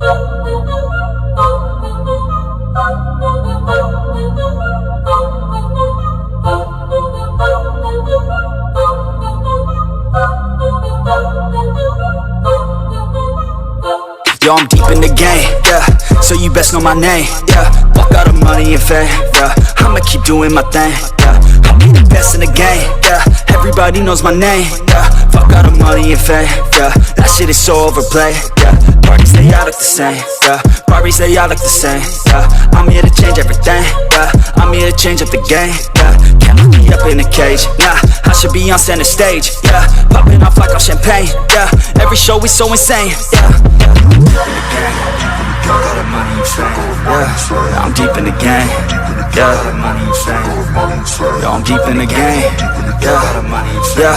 Yo, I'm deep in the game, yeah, so you best know my name, yeah. Fuck all the money and fame, yeah, I'ma keep doing my thing, yeah. I'll be the best in the game, yeah, everybody knows my name, yeah. Fuck all the money and fame, yeah, that shit is so overplayed, yeah. Parties, they all look the same, yeah, Barbies, they all look the same, yeah. I'm here to change everything, yeah, I'm here to change up the game, yeah. Can't lock me up in a cage, nah, I should be on center stage, yeah. Popping off like all champagne, yeah, every show is so insane, yeah. Got the money and fame, yeah, I'm deep in the game, yeah, got the money and fame, yo, I'm deep in the game, yeah,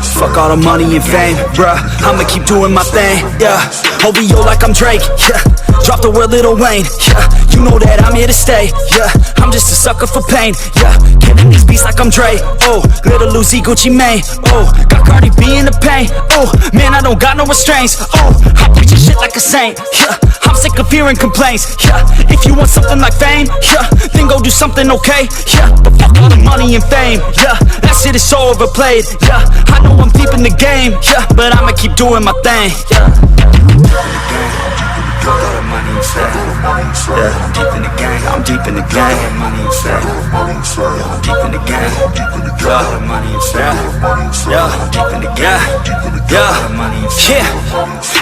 fuck all the money and fame, bruh, I'ma keep doing my thing, yeah, OVO like I'm Drake, yeah, drop the word Lil Wayne, yeah, you know that I'm here to stay, yeah, I'm just a sucker for pain, yeah, killing these beats like I'm Dre, oh, Little Uzi, Gucci Mane, oh, got Cardi B in the pain, oh, man, I don't got no restraints, oh, I preach shit like a saint, yeah, I'm sick of hearing complaints, yeah, if you want something like fame, yeah, then go do something okay, yeah, but fuck all the money and fame, yeah, that shit is so overplayed, yeah, I know I'm deep in the game, yeah, but I'ma keep doing my thing, yeah. Got the money and fame, yeah, I'm deep in the game, I'm deep in the game, money and fame, yeah, I'm deep in the game, got the money and fame, yeah, I'm deep in the game, yeah,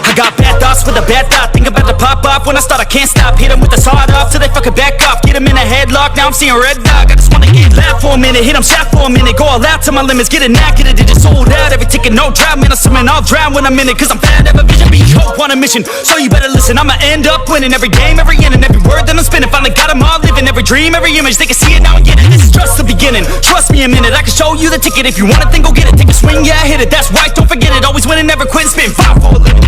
I got bad thoughts with a bad thought, think about to pop off, when I start I can't stop, hit them with the sawed off till they fucking back off, get them in a headlock, now I'm seeing red dog, I just wanna get loud for a minute, hit them shot for a minute, go all out to my limits, get it knackered, it just sold out, every ticket no drought, man, I'm swimming, I'll drown when I'm in it, cause I'm fat, have a vision, be hope on a mission, so you better listen, I'ma end up winning every game, every inning, every word that I'm spinning, finally got them all living, every dream, every image, they can see it now and get it, this is just the beginning, trust me a minute, I can show you the ticket, if you want it then go get it, take a swing, yeah, hit it, that's right, don't forget it, always winning, never quitting, spin 5 for a living.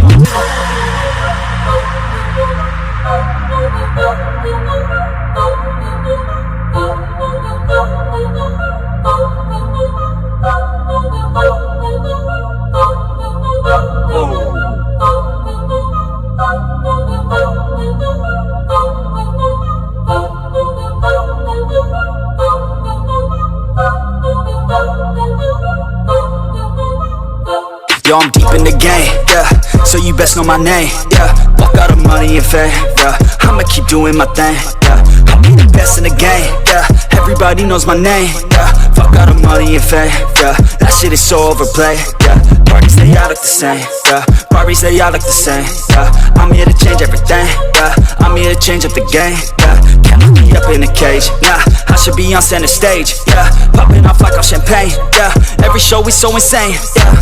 Yo, I'm deep in the game, yeah, so you best know my name, yeah. Fuck all the money and fame, yeah, I'ma keep doing my thing, yeah. I'll be the best in the game, yeah, everybody knows my name, yeah. Fuck all the money and fame, yeah, that shit is so overplayed, yeah. Parties, they all look the same, yeah, Barbies, they all look the same, yeah. I'm here to change everything, yeah, I'm here to change up the game, yeah. Can't lock me up in a cage, nah, I should be on center stage, yeah. Popping off like all champagne, yeah, every show is so insane, yeah.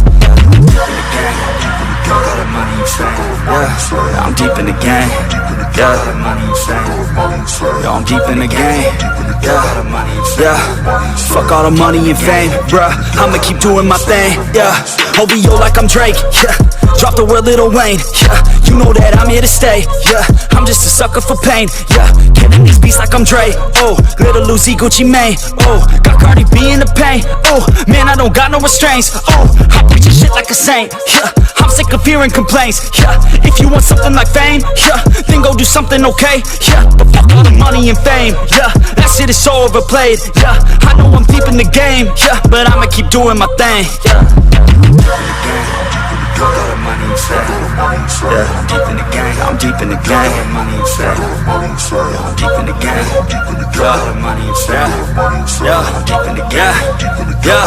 Got the money and fame, yeah, I'm deep in the game, yeah, got the money and fame, yo, I'm deep in the game, yeah, fuck all the money and fame, bruh, I'ma keep doing my thing, yeah, OVO like I'm Drake, yeah, drop the word Lil Wayne, yeah, you know that I'm here to stay, yeah, I'm just a sucker for pain, yeah, killing these beats like I'm Dre, oh, Little Uzi, Gucci Mane, oh, got Cardi B in the pain, oh, man, I don't got no restraints, oh, I preach shit like a saint, yeah, I'm sick of hearing complaints, yeah, if you want something like fame, yeah, then go do something okay, yeah, but fuck all the money and fame, yeah, that shit is so overplayed, yeah, I know I'm deep in the game, yeah, but I'ma keep doing my thing, yeah. Got the money and fame, yeah, I'm deep in the game, I'm deep in the game, money and fame, yeah, I'm deep in the game, got the money and fame, yeah, I'm deep in the game, yeah,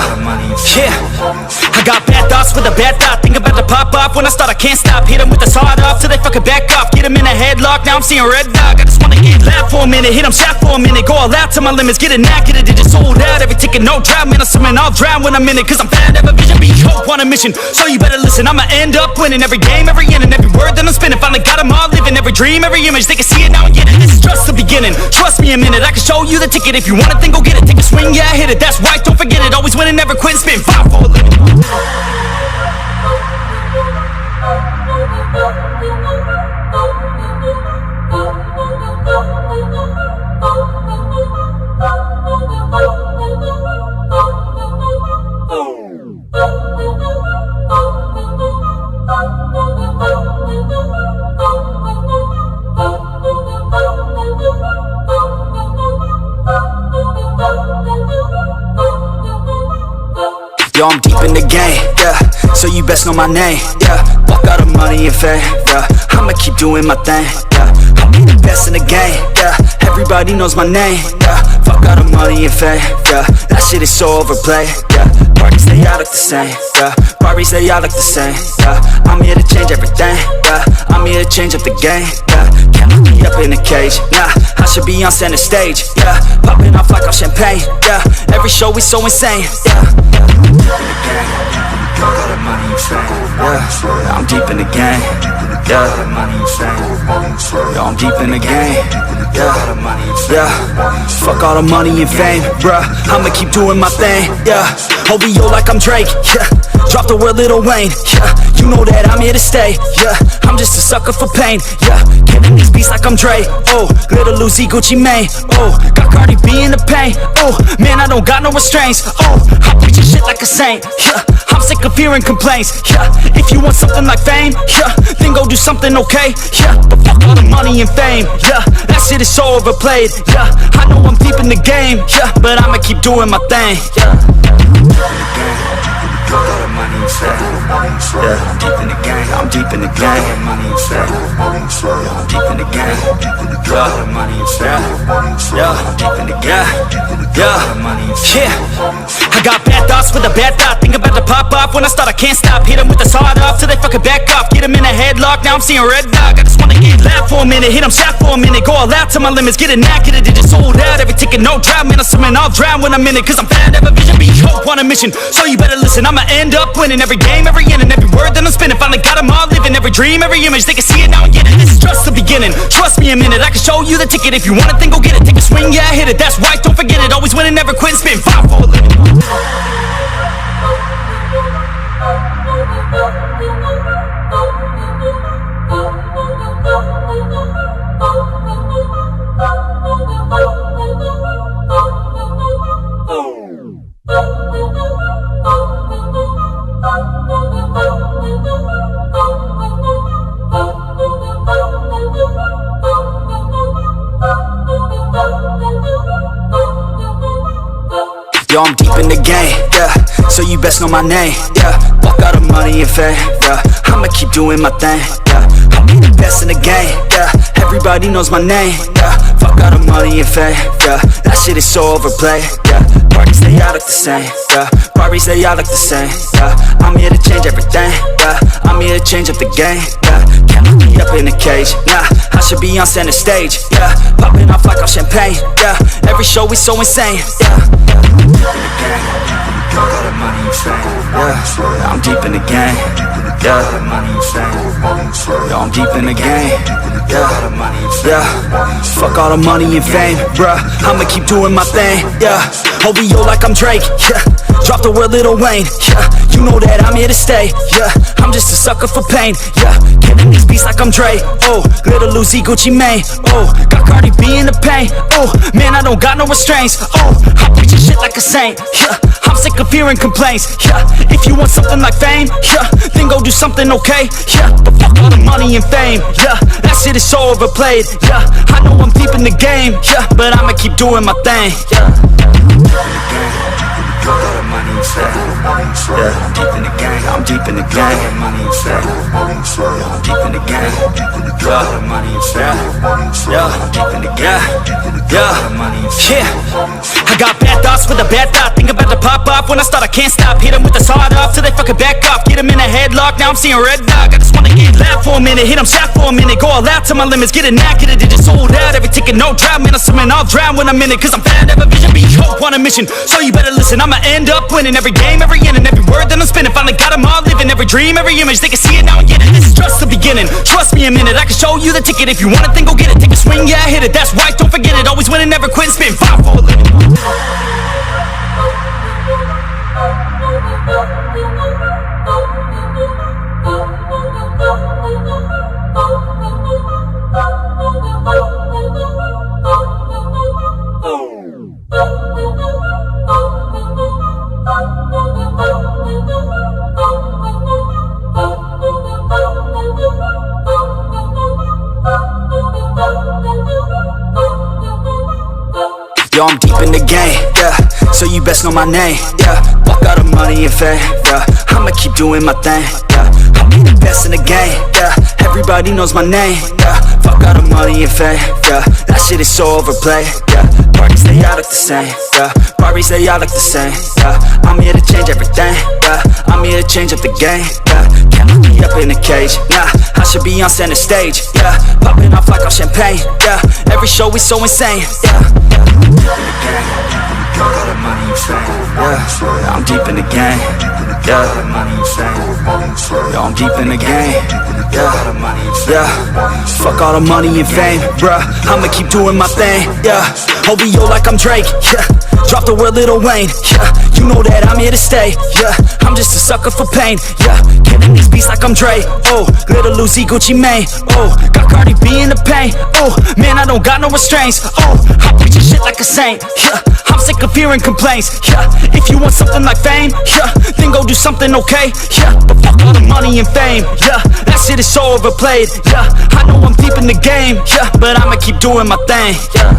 I got bad thoughts with a bad thought, think about to pop off, when I start I can't stop, hit them with the sawed off till they fucking back off, get them in a headlock, now I'm seeing red dog, I just wanna get loud for a minute, hit them shot for a minute, go all out to my limits, get it knackered, it just sold out, every ticket no drought, man, I'm swimming, I'll drown when I'm in it, cause I'm fat, have a vision, be hope on a mission, so you better listen, I'ma end up winning every game, every inning, every word that I'm spinning, finally got them all living, every dream, every image, they can see it now and get it, this is just the beginning, trust me a minute, I can show you the ticket, if you want it then go get it, take a swing, yeah, hit it, that's right, don't forget it, always winning, never quitting, spin 5 for a living. Yo, I'm deep in the game, yeah, so you best know my name, yeah. Fuck all the money and fame, yeah, I'ma keep doing my thing, yeah. I'll be the best in the game, yeah, everybody knows my name, yeah. Fuck all the money and fame, yeah, that shit is so overplayed, yeah. Parties, they all look the same, yeah, parties, they all look the same, yeah. I'm here to change everything, yeah, I'm here to change up the game, yeah. Can't lock me up in a cage, nah, I should be on center stage, yeah. Popping off like I'm champagne, yeah, every show is so insane, yeah. Fuck all the money and fame, yeah, I'm deep in the game, yeah, money and fame, yo, I'm deep in the game, yeah, fuck all the money and fame, bruh, I'ma keep doing my thing, yeah, OVO like I'm Drake, yeah, drop the word Lil Wayne, yeah, you know that I'm here to stay, yeah, I'm just a sucker for pain, yeah, killing these beats like I'm Dre, oh, Little Uzi, Gucci Mane, oh, got Cardi B in the pain, oh, man, I don't got no restraints, oh, I preach this shit like a saint, yeah, I'm sick of hearing complaints, yeah, if you want something like fame, yeah, then go do something okay, yeah, but fuck all the money and fame, yeah, that shit is so overplayed, yeah, I know I'm deep in the game, yeah, but I'ma keep doing my thing, yeah. Fuck all the money and fame, yeah, I'm deep in the game, I'm deep in the game, money and fame, yeah, I'm deep in the game, yeah, the money and fame, yeah, I'm deep in the game, yeah, money and fame, yeah. I got bad thoughts with a bad thought, think about to pop off when I start, I can't stop, hit them with the sawed off till they fucking back off, get them in a headlock, now I'm seeing red dog, I just wanna get loud for a minute, hit them shot for a minute, go all out to my limits, get it knackered, it just sold out, every ticket no drought, man, I'm swimming, I'll drown when I'm in it, cause I'm fat, have a vision, be hope on a mission, so you better listen, I'ma end up winning every game, every inning, every word that I'm spinning, finally got them all living, every dream, every image, they can see it now and get it, this is just the beginning, trust me a minute, I can show you the ticket, if you want it then go get it, take a swing, yeah, hit it, that's right, don't forget it, always winning, never quit, spin 5 for a living. Yo, I'm deep in the game, yeah, so you best know my name, yeah. Fuck all the money and fame, yeah, I'ma keep doing my thing, yeah. I'll be the best in the game, yeah, everybody knows my name, yeah. Fuck all the money and fame, yeah, that shit is so overplayed, yeah. Parties, they all look the same, yeah, parties, they all look the same, yeah. I'm here to change everything, yeah, I'm here to change up the game, yeah. Can't lock me up in a cage, nah, I should be on center stage, yeah. Popping off like I'm champagne, yeah, every show is so insane, yeah. Fuck all the money and fame, yeah, I'm deep in the game, yeah, the money and fame, yo, I'm deep in the game, yeah, fuck all the money and fame, bruh, I'ma keep doing my thing, yeah, OVO like I'm Drake, yeah, drop the word Lil Wayne, yeah, you know that I'm here to stay, yeah, I'm just a sucker for pain, yeah, killing these beats like I'm Dre, oh, Little Uzi, Gucci Mane, oh, got Cardi B in the pain, oh, man, I don't got no restraints, oh, I preach this shit like a saint, yeah, I'm sick of hearing complaints, yeah, if you want something like fame, yeah, then go do something okay, yeah, but fuck all the money and fame, yeah, that shit is so overplayed, yeah, I know I'm deep in the game, yeah, but I'ma keep doing my thing, yeah. Fuck all the money and fame, yeah, I'm deep in the game, I'm deep in the game, money and fame, yeah, I'm deep in the game, yeah, the money and fame, yeah, I'm deep in the game, yeah, money and fame, yeah. I got bad thoughts with a bad thought, think about to pop off when I start, I can't stop, hit them with the sawed off till they fucking back off, get them in a headlock, now I'm seeing red dog, I just wanna get loud for a minute, hit them shot for a minute, go all out to my limits, get it knackered, it just sold out, every ticket no drought, man, I'm swimming, I'll drown when I'm in it, cause I'm fat, have a vision, be hope on a mission, so you better listen, I'ma end up winning every game, every inning, every word that I'm spinning, finally got them all living, every dream, every image, they can see it now and get it, this is just the beginning, trust me a minute, I can show you the ticket, if you want it then go get it, take a swing, yeah, hit it, that's right, don't forget it, always winning, never quit, spin 5 for a living. Yo, I'm deep in the game, yeah, so you best know my name, yeah. Fuck all the money and fame, yeah, I'ma keep doing my thing, yeah. I'll be the best in the game, yeah, everybody knows my name, yeah. Fuck all the money and fame, yeah, that shit is so overplayed, yeah. Parties, they all look the same, yeah, parties, they all look the same, yeah. I'm here to change everything, yeah, I'm here to change up the game, yeah. Can't lock me up in a cage, nah, I should be on center stage, yeah. Popping off like I'm champagne, yeah, every show is so insane, yeah. Fuck all the money and fame, yeah, I'm deep in the game, yeah, money and fame, yo, I'm deep in the game, yeah, fuck all the money and fame, bruh, I'ma keep doing my thing, yeah, OVO like I'm Drake, yeah, drop the word Lil Wayne, yeah, you know that I'm here to stay, yeah, I'm just a sucker for pain, yeah, killing these beats like I'm Dre, oh, Little Uzi, Gucci Mane, oh, got Cardi B in the pain, oh, man, I don't got no restraints, oh, I preach your shit like a saint, yeah, I'm sick of hearing complaints, yeah, if you want something like fame, yeah, then go do something okay, yeah, but fuck all the money and fame, yeah, that shit is so overplayed, yeah, I know I'm deep in the game, yeah, but I'ma keep doing my thing, yeah.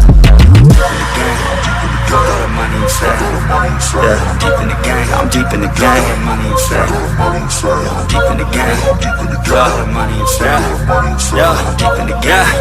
Fuck all the money and fame, yeah, I'm deep in the game, I'm deep in the game, money and fame, yeah, I'm deep in the game, yeah, money and fame, yeah, I'm deep in the game,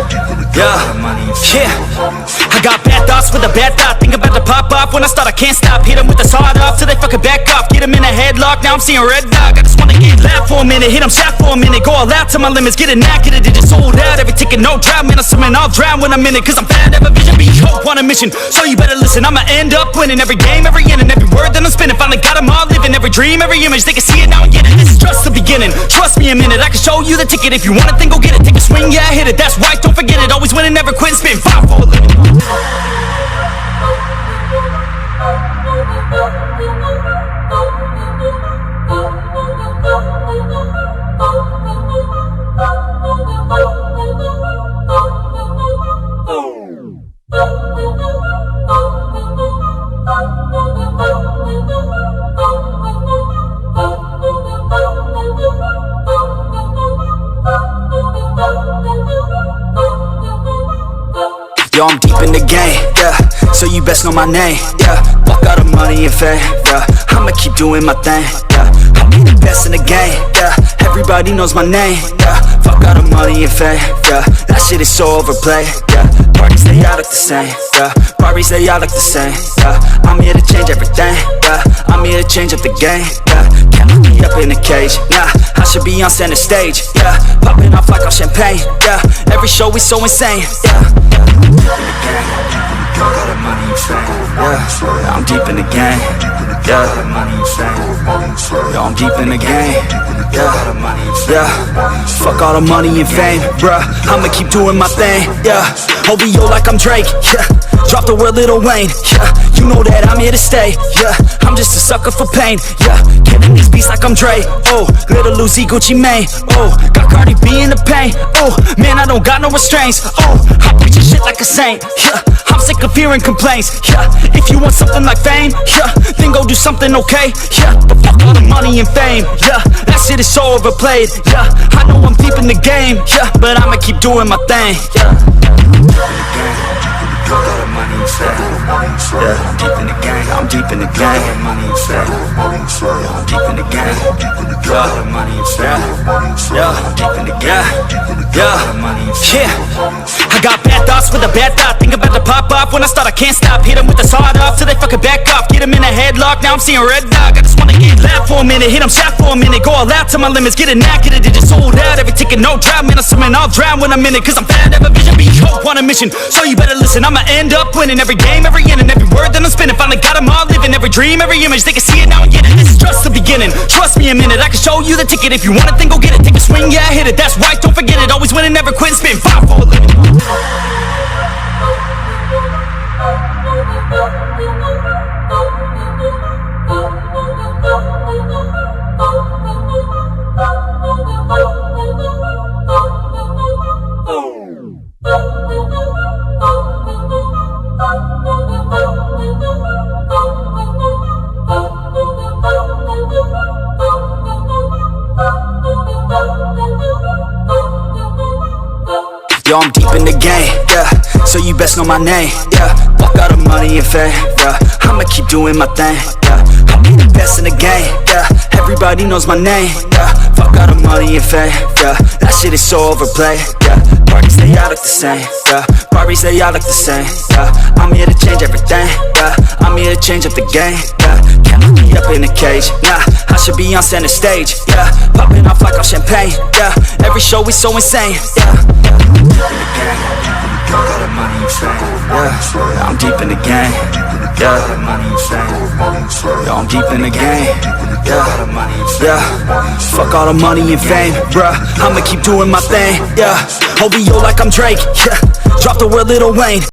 yeah, money and fame, yeah. I got bad thoughts with a bad thought, think about to pop off when I start, I can't stop, hit them with the sawed off till they fucking back off, get them in a headlock, now I'm seeing red dog, I just wanna get loud for a minute, hit them shot for a minute, go all out to my limits, get it knackered, it just sold out, every ticket, no drought, man, I'm swimming, I'll drown when I'm in it, cause I'm fat, have a vision, be hope on a mission, so you better listen, I'ma end up winning every game, every inning, every word that I'm spinning, finally got them all living, every dream, every image, they can see it now and get it, this is just the beginning, trust me a minute, I can show you the ticket, if you want it, then go get it, take a swing, yeah, hit it, that's right, don't forget it, always winning, never quit, spin 5 for a living. Yo, I'm deep in the game, yeah, so you best know my name, yeah. Fuck all the money and fame, yeah, I'ma keep doing my thing, yeah. I'll be the best in the game, yeah, everybody knows my name, yeah. Fuck all the money and fame, yeah, that shit is so overplayed, yeah. Parties, they all look the same, yeah, parties, they all look the same, yeah. I'm here to change everything, yeah, I'm here to change up the game, yeah. Can't lock me up in a cage, nah, I should be on center stage, yeah. Popping off like I'm champagne, yeah, every show is so insane, yeah. Fuck all the money and fame, yeah, I'm deep in the game, yeah, money and fame, yo, I'm deep in the game, yeah, fuck all the money and fame, bruh, I'ma keep doing my thing, yeah, OVO like I'm Drake, yeah, drop the word Lil Wayne, yeah, you know that I'm here to stay, yeah, I'm just a sucker for pain, yeah, killing these beats like I'm Dre, oh, Little Uzi, Gucci Mane, oh, got Cardi B in the pain, oh, man, I don't got no restraints, oh, I preach your shit like a saint, yeah, I'm sick of hearing complaints, yeah, if you want something like fame, yeah, then go do something okay, yeah, but fuck all the money and fame, yeah, that shit is so overplayed, yeah, I know I'm deep in the game, yeah, but I'ma keep doing my thing, yeah. Fuck all the money and fame, yeah, I'm deep in the game, I'm deep in the game, money and fame, yeah, I'm deep in the game, yeah, money and fame, yeah, I'm deep in the game, yeah, money and fame, yeah. I got bad thoughts with a bad thought, think about to pop off when I start, I can't stop, hit them with the sawed off till they fucking back off, get them in a headlock, now I'm seeing red dog, I just wanna get loud for a minute, hit them shot for a minute, go all out to my limits, get it knackered, it just sold out, every ticket, no drought, man, I'm swimming, I'll drown when I'm in it, cause I'm fat, have a vision, be hope on a mission, so you better listen, I'ma end up winning every game, every inning, every word that I'm spinning, finally got them all living, every dream, every image, they can see it now and get it, this is just the beginning, trust me a minute, I can show you the ticket, if you want it, then go get it, take a swing, yeah, hit it, that's right, don't forget it, always winning, never quit, spin 5 for a living. Yo, I'm deep in the game, yeah, so you best know my name, yeah. Fuck all the money and fame, yeah, I'ma keep doing my thing, yeah. I'll be the best in the game, yeah, everybody knows my name, yeah. Fuck all the money and fame, yeah, that shit is so overplayed, yeah. Parties, they all look the same, yeah, parties, they all look the same, yeah. I'm here to change everything, yeah, I'm here to change up the game, yeah. Can't lock me up in a cage, nah, I should be on center stage, yeah. Popping off like I'm champagne, yeah, every show is so insane, yeah. Fuck all the money and fame, yeah, I'm deep in the game, yeah, money and fame, yo, I'm deep in the game, yeah, fuck all the money and fame, bruh, I'ma keep doing my thing, yeah, OVO like I'm Drake, yeah, drop the word Lil Wayne.